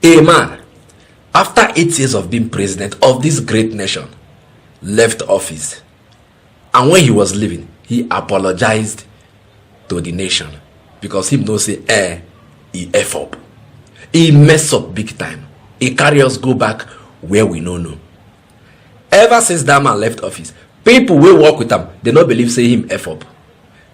A man, after 8 years of being president of this great nation, left office. And when he was leaving, he apologized to the nation because him no say, he F up. He mess up big time. He carry us go back where we no know. Ever since that man left office, people will work with him. They don't believe say him F up.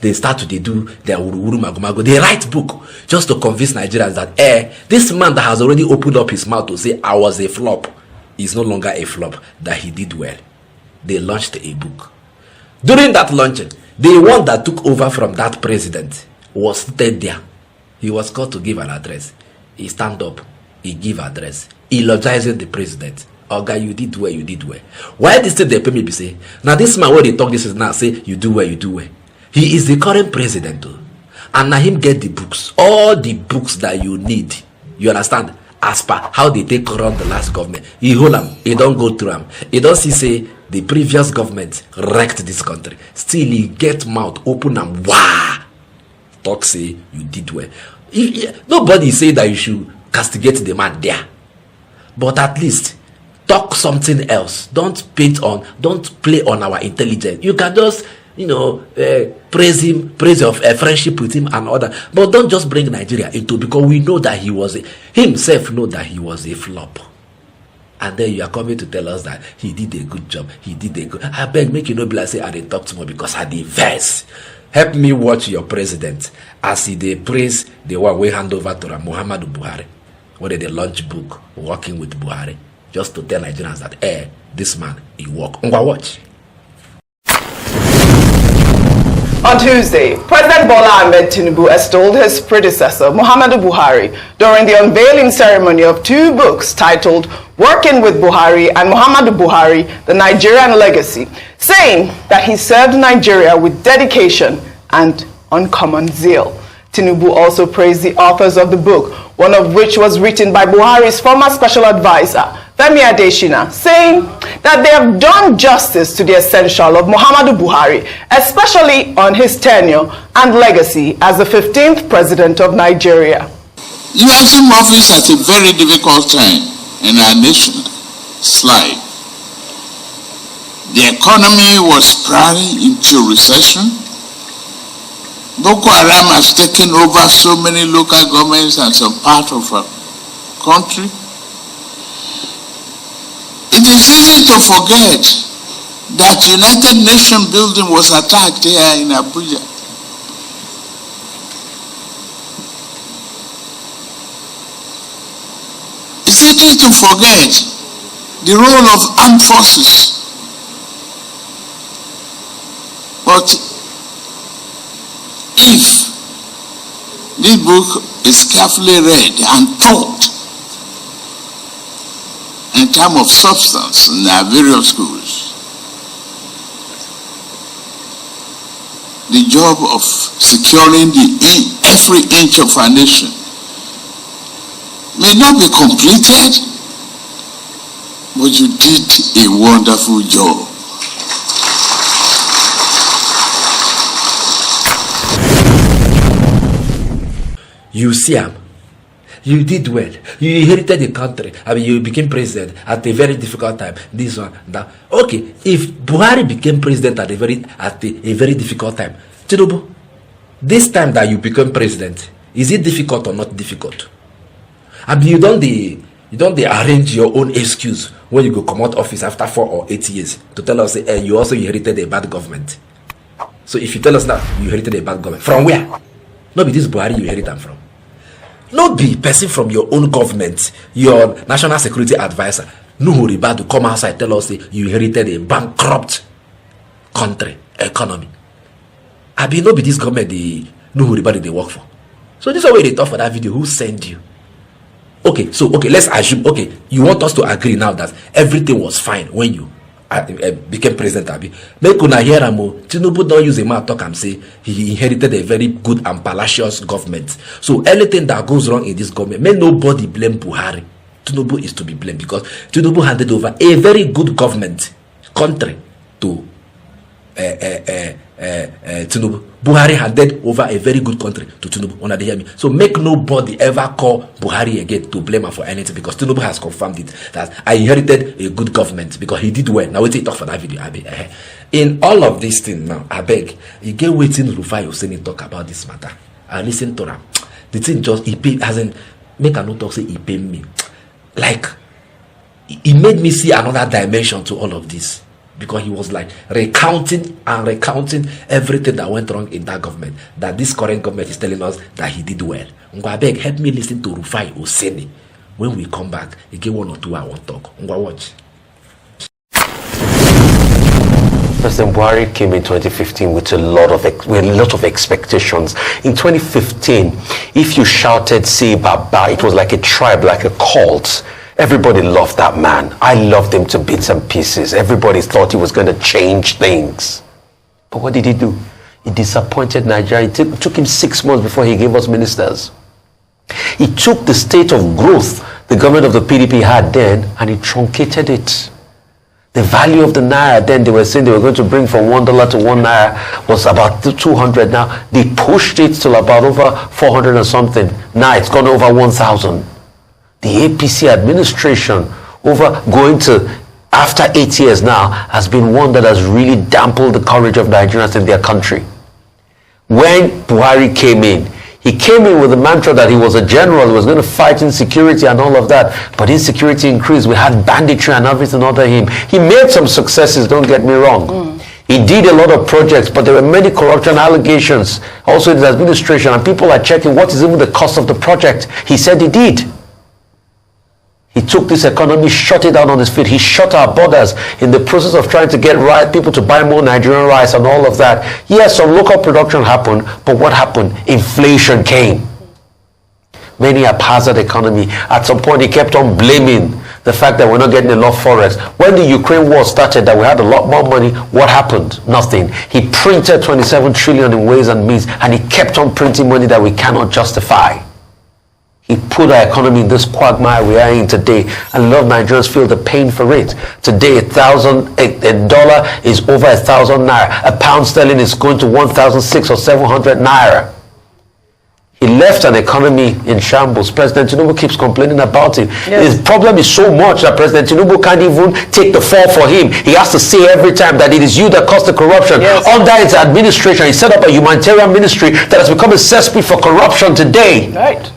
They start to do their uruuru magomago. They write book just to convince Nigerians that this man that has already opened up his mouth to say I was a flop is no longer a flop, that he did well. They launched a book. During that launching, the one that took over from that president was seated there. He was called to give an address. He stand up, he give address, eulogizing the president. Oga, you did well, you did well. Why this thing they pay me be say, now this man when they talk this is now say you do well, you do well. He is the current president too. And now him get the books, all the books that you need. You understand? As per how they take run the last government. He hold them, he don't go through them. He don't see say the previous government wrecked this country. Still he get mouth open and wah. Talk say you did well. Nobody say that you should castigate the man there. But at least talk something else. Don't play on our intelligence. You can just praise him, praise your friendship with him and other, but don't just bring Nigeria into, because we know that himself know that he was a flop, and then you are coming to tell us that he did a good job. I beg, make you no be like say I didn't talk too much because I did verse. Help me watch your president as they praise the one we hand over to Muhammadu Buhari, where they launch book working with Buhari, just to tell Nigerians that this man he work. Watch. On Tuesday, President Bola Ahmed Tinubu extolled his predecessor, Muhammadu Buhari, during the unveiling ceremony of 2 books titled Working with Buhari and Muhammadu Buhari, The Nigerian Legacy, saying that he served Nigeria with dedication and uncommon zeal. Tinubu also praised the authors of the book, one of which was written by Buhari's former special advisor, Femi Adesina, saying that they have done justice to the essential of Muhammadu Buhari, especially on his tenure and legacy as the 15th president of Nigeria. You assumed office at a very difficult time in our nation's life. The economy was plunging into recession. Boko Haram has taken over so many local governments and some part of our country. It is easy to forget that United Nations building was attacked here in Abuja. It's easy to forget the role of armed forces. But if this book is carefully read and taught in terms of substance in our various schools, the job of securing every inch of our nation may not be completed, but you did a wonderful job. You see him. You did well. You inherited the country. I mean, you became president at a very difficult time. This one, that. Okay, if Buhari became president at a very difficult time, Tinubu, this time that you become president, is it difficult or not difficult? I mean, you don't arrange your own excuse when you go come out office after 4 or 8 years to tell us you also inherited a bad government. So if you tell us that you inherited a bad government, from where? Not be this Buhari you inherit them from. Not be person from your own government, your national security advisor, Nuhu Riba, to come outside tell us you inherited a bankrupt country, economy. I be not be this government the Nuhu Riba they work for. So this is why they talk for that video. Who sent you? Okay, so let's assume, you want us to agree now that everything was fine when you became president. Abi, make una hear Tinubu don't use a man talk and say he inherited a very good and palacious government. So anything that goes wrong in this government, may nobody blame Buhari. Tinubu is to be blamed because Tinubu handed over a very good government country to Tinubu. Buhari handed over a very good country to Tinubu. Una dey hear me? So make nobody ever call Buhari again to blame him for anything, because Tinubu has confirmed it that I inherited a good government because he did well. Now wait till talk for that video. In all of these things now, I beg, you get waiting Rufai Hussein talk about this matter. I listen to them. The thing just he pay hasn't make a note talk say he pay me. Like it made me see another dimension to all of this, because he was like recounting everything that went wrong in that government, that this current government is telling us that he did well. Ngwa beg, help me listen to Rufai Hussein. When we come back, again 1 or 2 I want talk. Ngwa watch. President Buhari came in 2015 with a lot of expectations. In 2015, if you shouted "Say Baba," it was like a tribe, like a cult. Everybody loved that man. I loved him to bits and pieces. Everybody thought he was going to change things. But what did he do? He disappointed Nigeria. It took him 6 months before he gave us ministers. He took the state of growth the government of the PDP had then and he truncated it. The value of the naira then, they were saying they were going to bring from $1 to 1 naira, was about 200 now. They pushed it till about over 400 or something. Now it's gone over 1,000. The APC administration, over going to after 8 years now, has been one that has really dampened the courage of Nigerians in their country. When Buhari came in, he came in with the mantra that he was a general, he was going to fight insecurity and all of that. But insecurity increased. We had banditry and everything under him. He made some successes, don't get me wrong. He did a lot of projects, but there were many corruption allegations also in his administration, and people are checking what is even the cost of the project. He said he did. He took this economy, shut it down on his feet. He shut our borders in the process of trying to get people to buy more Nigerian rice and all of that. Yes, some local production happened, but what happened? Inflation came. Many haphazard economy. At some point, he kept on blaming the fact that we're not getting enough forex. When the Ukraine war started, that we had a lot more money, what happened? Nothing. He printed 27 trillion in ways and means, and he kept on printing money that we cannot justify. He put our economy in this quagmire we are in today, and a lot of Nigerians feel the pain for it. Today, a dollar is over 1,000 naira. A pound sterling is going to 1,600 or 700 naira. He left an economy in shambles. President Tinubu keeps complaining about it. Yes. His problem is so much that President Tinubu can't even take the fall for him. He has to say every time that it is you that caused the corruption. Yes. Under his administration, he set up a humanitarian ministry that has become a cesspit for corruption today. Right.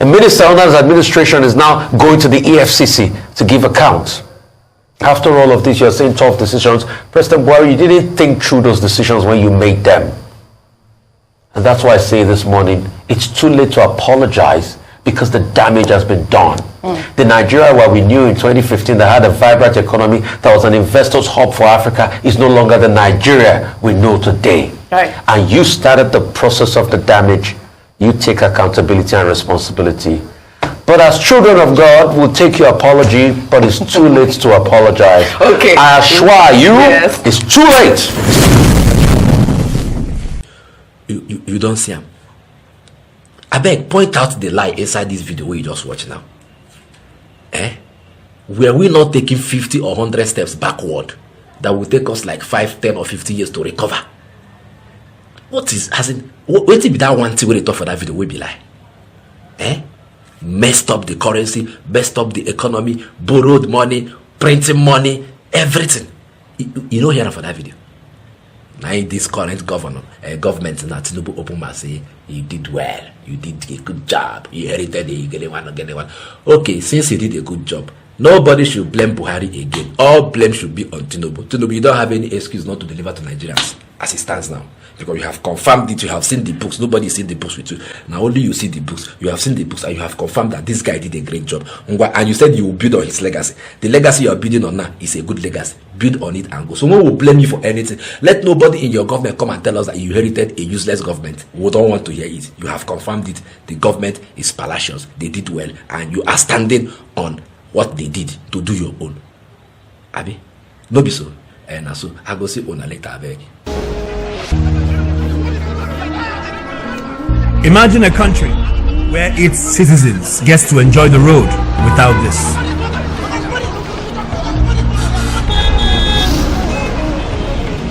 A minister under his administration is now going to the EFCC to give account. After all of this, you're saying tough decisions. President Buhari, you didn't think through those decisions when you made them. And that's why I say this morning, it's too late to apologize because the damage has been done. The Nigeria where we knew in 2015 that had a vibrant economy, that was an investor's hub for Africa, is no longer the Nigeria we know today. Right. And you started the process of the damage. You take accountability and responsibility. But as children of God, we'll take your apology, but it's too late to apologize. Okay. I assure you, yes. It's too late. You don't see him. I beg, point out the lie inside this video where you just watch now. Were we not taking 50 or 100 steps backward that will take us like 5, 10 or 50 years to recover? What is, as in, what be that one thing when they talk for that video will be like? Messed up the currency, messed up the economy, borrowed money, printing money, everything. You don't hear that for that video. Now this current government now Tinubu open and say you did well, you did a good job, you inherited it, you get one. Okay, since you did a good job, nobody should blame Buhari again. All blame should be on Tinubu. Tinubu, you don't have any excuse not to deliver to Nigerians as it stands now. Because you have confirmed it, you have seen the books. Nobody seen the books with you. Now only you see the books. You have seen the books and you have confirmed that this guy did a great job. And you said you will build on his legacy. The legacy you are building on now is a good legacy. Build on it and go. Someone will blame you for anything. Let nobody in your government come and tell us that you inherited a useless government. We don't want to hear it. You have confirmed it. The government is fallacious. They did well. And you are standing on what they did to do your own. Abi? No be so. And so I go see on a later beg. Imagine a country where its citizens get to enjoy the road without this.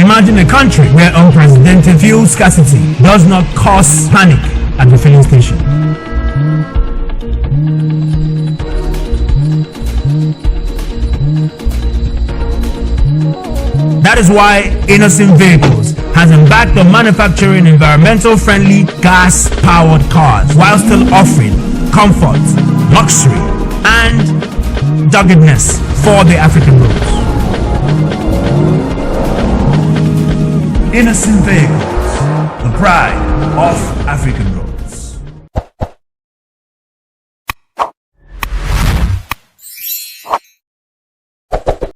Imagine a country where unprecedented fuel scarcity does not cause panic at the filling station. That is why Innocent Vehicles has embarked on manufacturing environmental-friendly gas-powered cars while still offering comfort, luxury, and doggedness for the African roads. Innocent Vehicles, the pride of African roads.